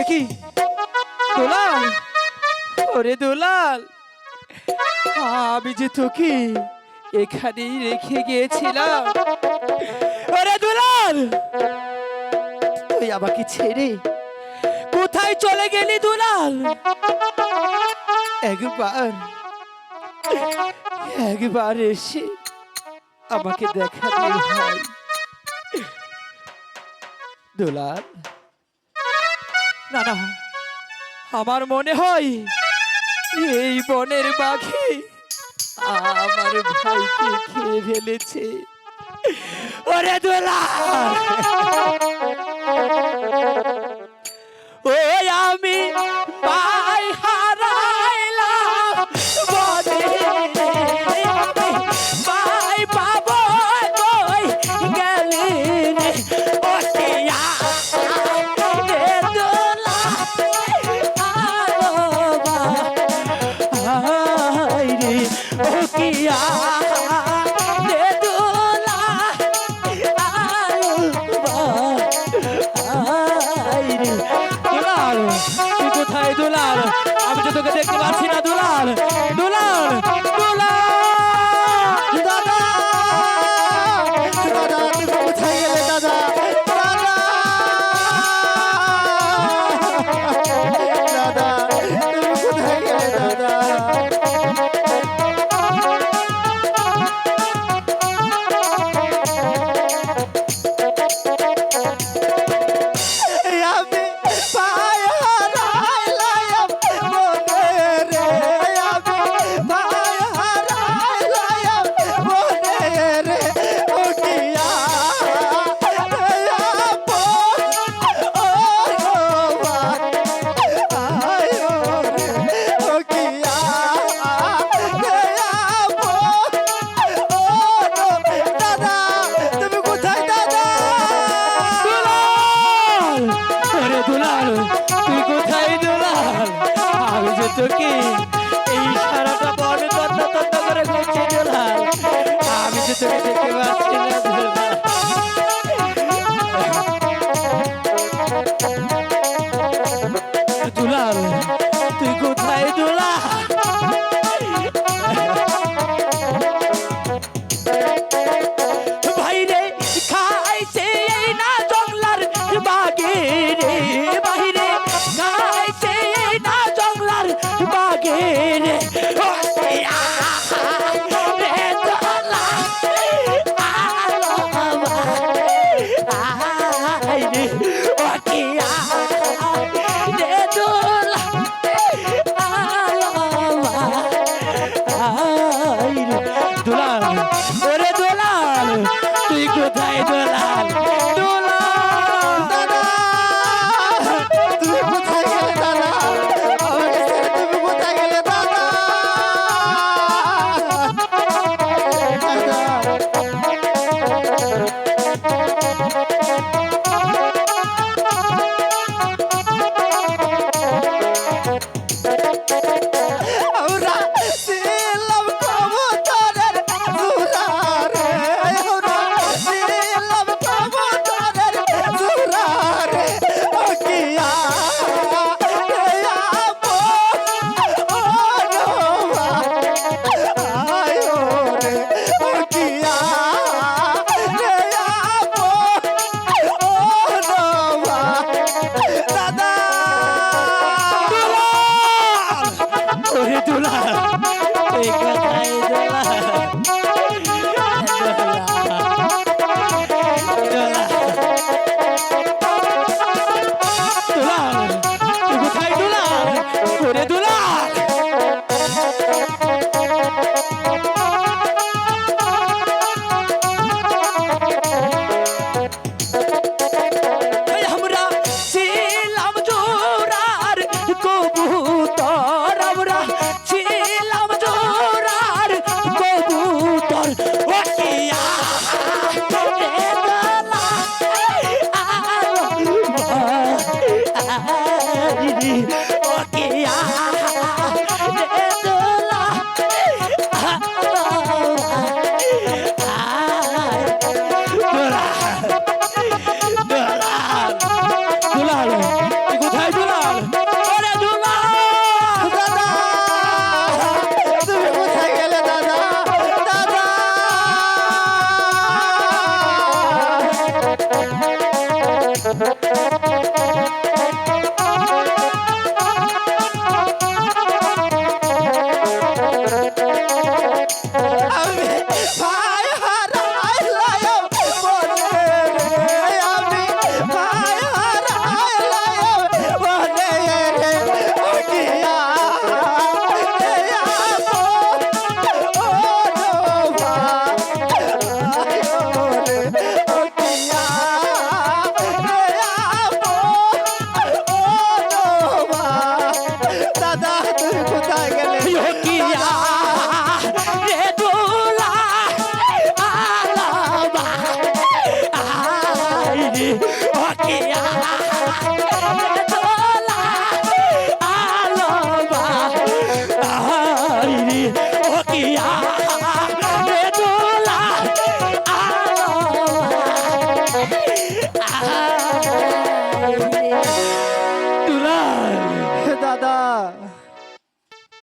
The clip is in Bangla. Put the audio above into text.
কি দুলাল, ওরে দুলাল, আমি যে তোকে এখানেই রেখে গিয়েছিলাম। ওরে দুলাল, তুই আমাকে ছেড়ে কোথায় চলে গেলি দুলাল? একবার একবার এসে আমাকে দেখা দিয়ে ভাই। দুলাল, না না, আমার মনে হয় এই বনের বাঘে আমার ভাইকে খেয়ে ফেলেছে। ওরে দুলাল, ওই আমি ভাই হারাইলাম বনে, ভাই পাবো কই গেলি রে? ও টিয়া রে দুলাল, আই রে ও কিয়া রে দুলাল, আই রে দুলাল। তুই কোথায় দুলাল? আমি তো তোকে দেখতে পাচ্ছি না দুলাল। দুলাল, দুলাল, দাদা, দাদা, তুমি কোথায় গেলে দাদা? দাদা, দাদা, তুমি কোথায় গেলে দাদা? আমি পায়ে হারাইলাম মনে রে, আমি পায়ে হারাইলাম মনে রে, ও কিয়া রে আপন, ও রোবা, আয়ো রে, ও কিয়া রে আপন, ও রোবা। দাদা, তুমি কোথায় দাদা? দুলাল, ওরে দুলাল, তুই কোথায় দুলাল? আমি যে তোকে এই সারাটা বনে তন্ন তন্ন করে ঘুরছি দুলাল। আমি যে তোকে দেখতে পাচ্ছি না দুলাল। দুলাল, তুই কোথায় দুলাল? বাইরে খাইছে এই না জঙ্গলার বাগে রে, বাইরে খাইছে এই না জঙ্গলার বাগে রে। ও টিয়া রে দুলাল, আলো আই রে, ও টিয়া রে দুলাল, আলো আই রে। দুলাল, ওরে দুলাল, তুই কোথায় দুলাল? দুলাল, দাদা, তুমি কোথায় গেলে দাদা? আমাকে ছেড়ে তুমি কোথায় গেলে দাদা? আমরা ছিলাম কবুতরের জোড়ারে, আমরা ছিলাম কবুতরের জোড়ারে, ও কিয়া রে আপন, ও রোবা, আয়ো রে, ও কিয়া রে আপন, ও রোবা। দাদা, ওরে দুলাল, তুই কোথায় দুলাল? দুলাল, তুই কোথায় দুলাল? ওরে দুলাল, আমরা ছিলাম জোড়ার কবুতর, আমরা ছিলাম জোড়ার কবুতর। ও কিয়া রে দুলাল, আলো আই রে,